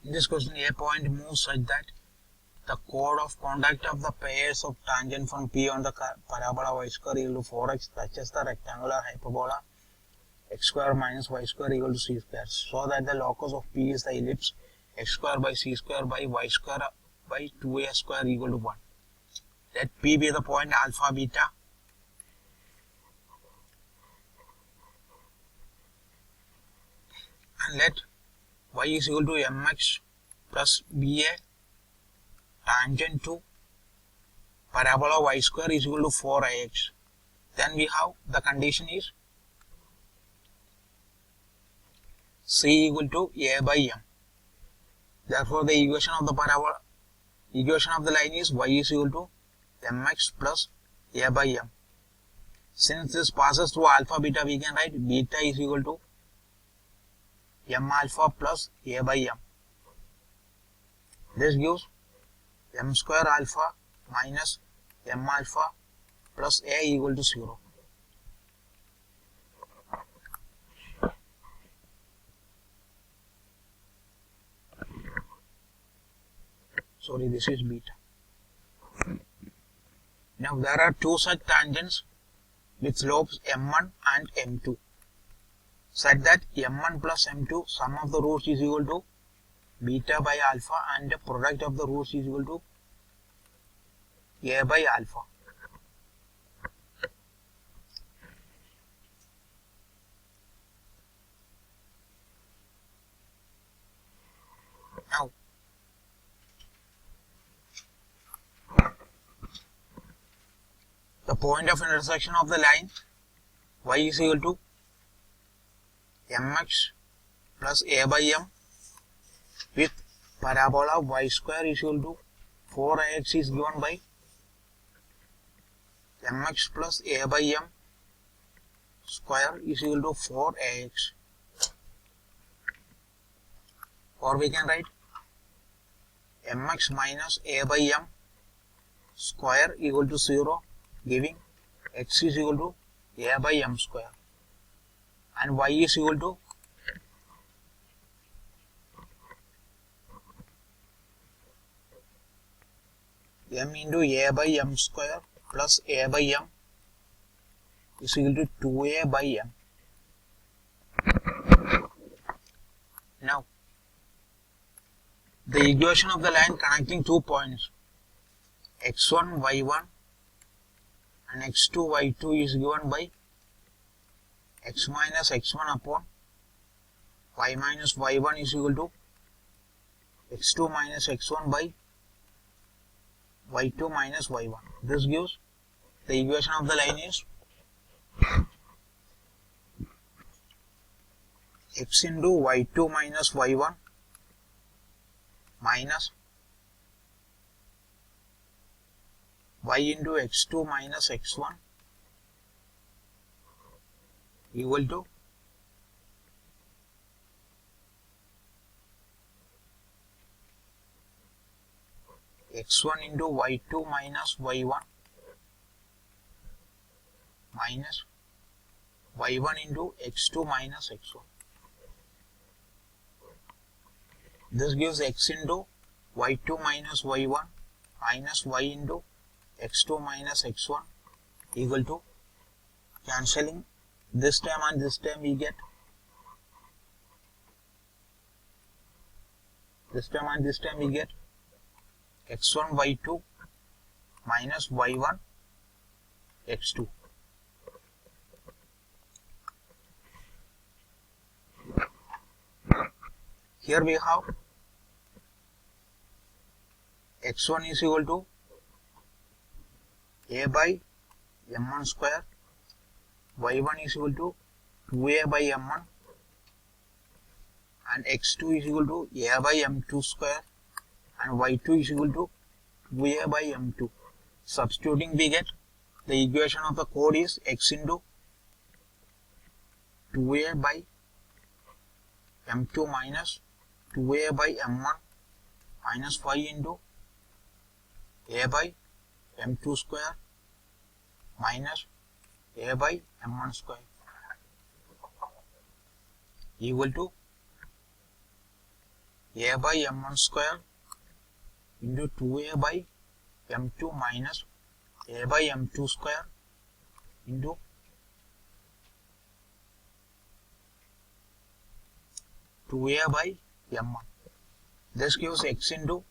In this question, a point moves such that the chord of contact of the pairs of tangent from P on the parabola y square equal to 4x touches the rectangular hyperbola x square minus y square equal to c square, so that the locus of P is the ellipse x square by c square by y square by 2a square equal to 1. Let P be the point alpha beta and let y is equal to mx plus be a tangent to parabola y square is equal to 4ax. Then we have the condition is c equal to a by m. Therefore, the equation of the line is y is equal to mx plus a by m. Since this passes through alpha beta, we can write beta is equal to m alpha plus a by m. This gives m square alpha minus m alpha plus a equal to 0. Sorry, this is beta. Now there are two such tangents with slopes m1 and m2, such that m1 plus m2 sum of the roots is equal to beta by alpha and the product of the roots is equal to a by alpha. Now the point of intersection of the line y is equal to mx plus a by m with parabola y square is equal to 4ax is given by mx plus a by m square is equal to 4ax. Or we can write mx minus a by m square equal to 0, giving x is equal to a by m square and y is equal to m into a by m square plus a by m is equal to 2a by m. Now, the equation of the line connecting 2 points x1, y1 and x2, y2 is given by x minus x1 upon y minus y1 is equal to x2 minus x1 by y2 minus y1. This gives the equation of the line is x into y2 minus y1 minus y into x2 minus x1 equal to x1 into y2 minus y1 minus y1 into x2 minus x1. This gives x into y2 minus y1 minus y into x2 minus x1 equal to, cancelling this term and this term, we get this term and this term, we get x1 y2 minus y1 x2. Here we have x1 is equal to a by m1 square, y1 is equal to 2a by m1 and x2 is equal to a by m2 square and y2 is equal to 2a by m2. Substituting, we get the equation of the chord is x into 2a by m2 minus 2a by m1 minus y into a by m2 square minus a by m1 square equal to a by m1 square into 2a by m2 minus a by m2 square into 2a by m1. This gives x into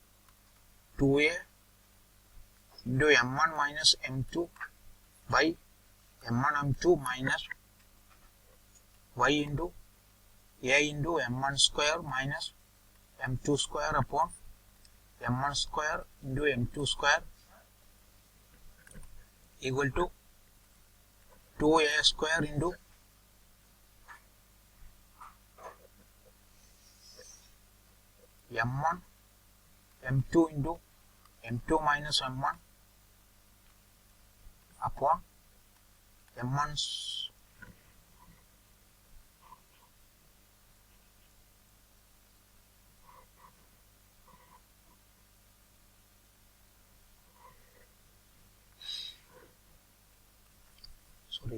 2a into m1 minus m2 by m1 m2 minus y into a into m1 square minus m2 square upon m1 square into m2 square equal to 2a square into m1 m2 into m2 minus m1 upon m1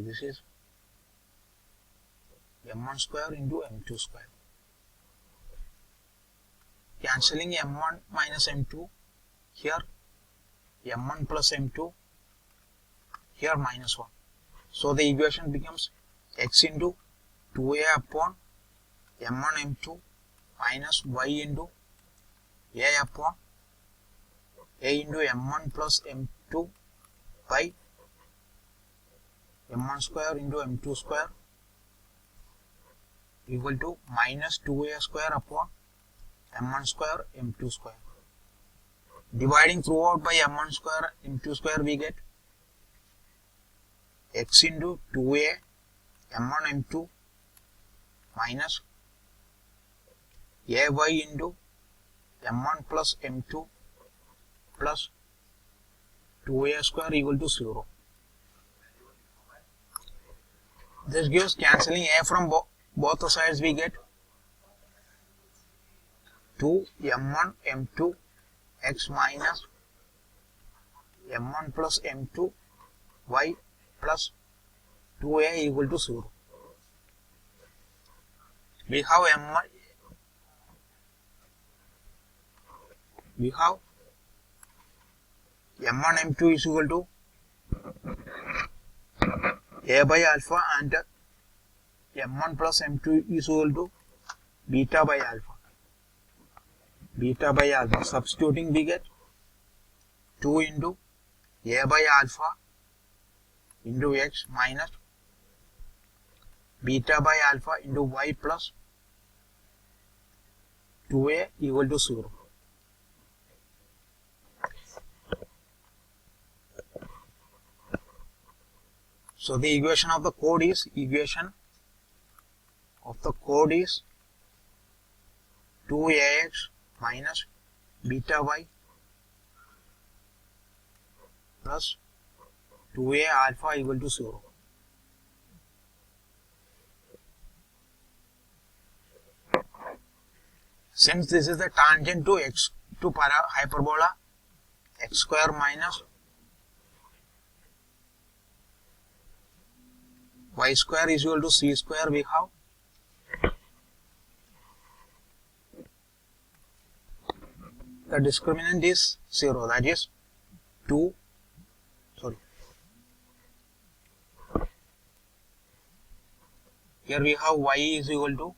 this is m1 square into m2 square. Cancelling m1 minus m2 here, m1 plus m2 here minus 1. So the equation becomes x into 2a upon m1 m2 minus y into a upon a into m1 plus m2 by m1 square into m2 square equal to minus 2a square upon m1 square m2 square. Dividing throughout by m1 square m2 square, we get x into 2a m1 m2 minus ay into m1 plus m2 plus 2a square equal to 0. This gives, cancelling a from both the sides, we get 2 m1 m2 x minus m1 plus m2 y plus 2a equal to 0. We have m1 m2 is equal to a by alpha and m1 plus m2 is equal to beta by alpha. Substituting, we get 2 into a by alpha into x minus beta by alpha into y plus 2a equal to 0. So the equation of the chord is 2ax minus beta y plus 2a alpha equal to 0. Since this is the tangent to hyperbola x square minus y square is equal to c square, we have the discriminant is 0, that is 2, here we have y is equal to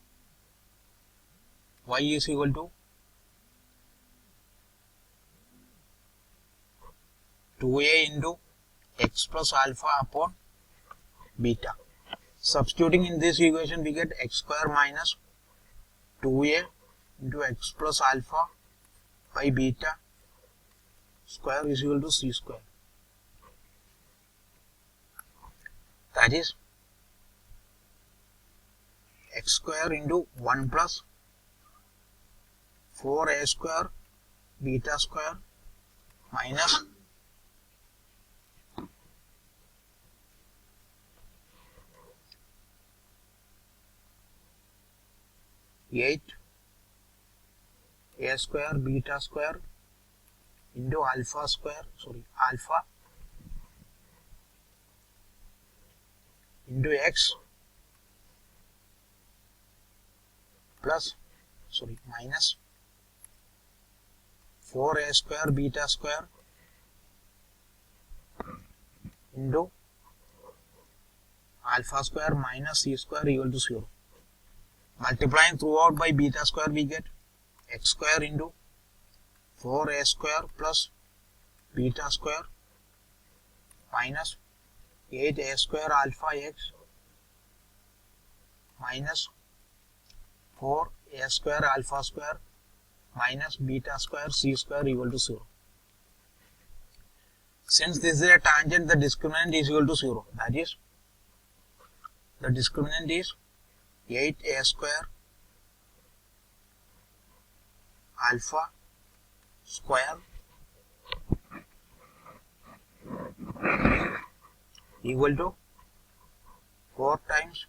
2a into x plus alpha upon beta. Substituting in this equation, we get x square minus 2a into x plus alpha by beta square is equal to c square. That is x square into 1 plus 4a square beta square minus 8 a square beta square into alpha into x plus minus 4a square beta square into alpha square minus c square equal to 0. Multiplying throughout by beta square, we get x square into 4a square plus beta square minus 8a square alpha x minus 4a square alpha square minus beta square c square equal to 0. Since this is a tangent, the discriminant is equal to 0. That is, the discriminant is 8a square alpha square equal to 4 times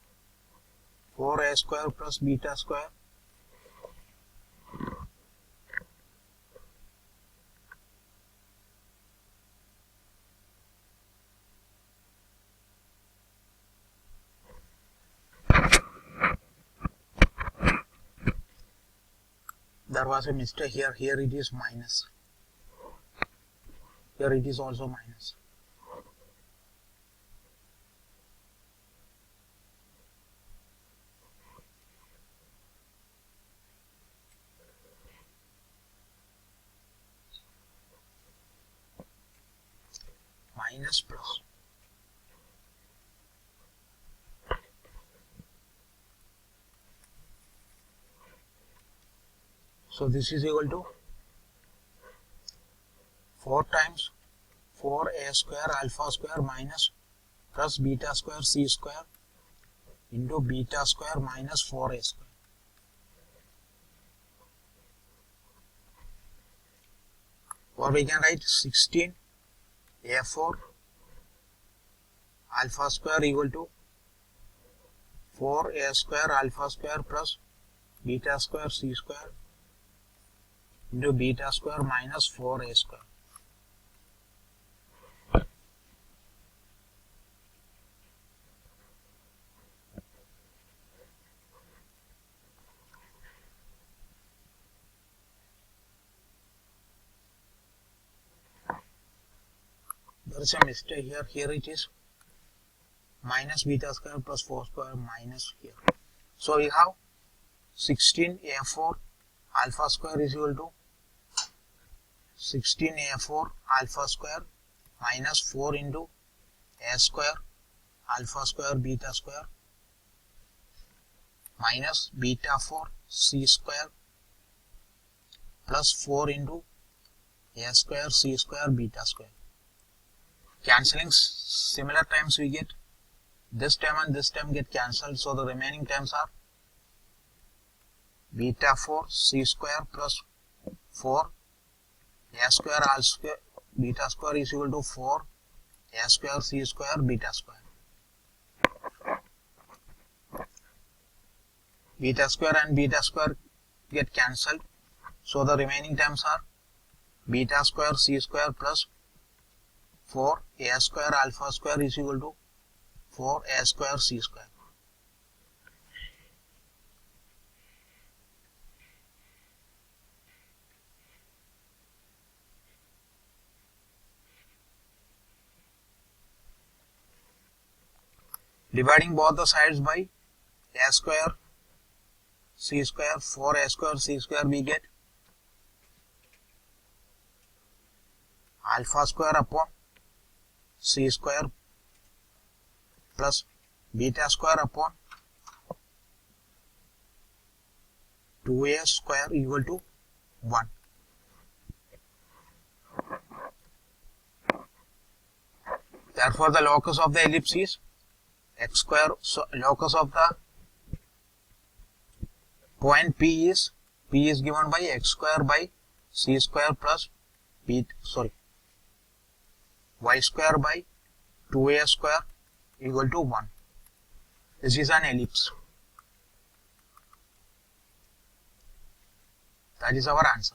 4a square plus beta square there was a mistake here. Here it is minus. Here it is also minus. Minus plus. So this is equal to 4 times 4a square alpha square minus plus beta square c square into beta square minus 4a square. Or we can write 16a4 alpha square equal to 4a square alpha square plus beta square c square into beta square minus 4a square. There is a mistake here. Here it is minus beta square plus 4 square minus here. So we have 16a4 alpha square is equal to 16a4 alpha square minus 4 into a square alpha square beta square minus beta 4 c square plus 4 into a square c square beta square. Cancelling similar terms, we get this term and this term get cancelled, so the remaining terms are beta 4 c square plus 4 a square alpha square beta square is equal to 4 a square c square beta square. Beta square and beta square get cancelled, so the remaining terms are beta square c square plus 4 a square alpha square is equal to 4 a square c square. Dividing both the sides by a square c square 4a square c square, we get alpha square upon c square plus beta square upon 2a square equal to 1. Therefore, the locus of the ellipse is x square. So, locus of the point P is given by x square by c square plus y square by 2a square equal to 1. This is an ellipse. That is our answer.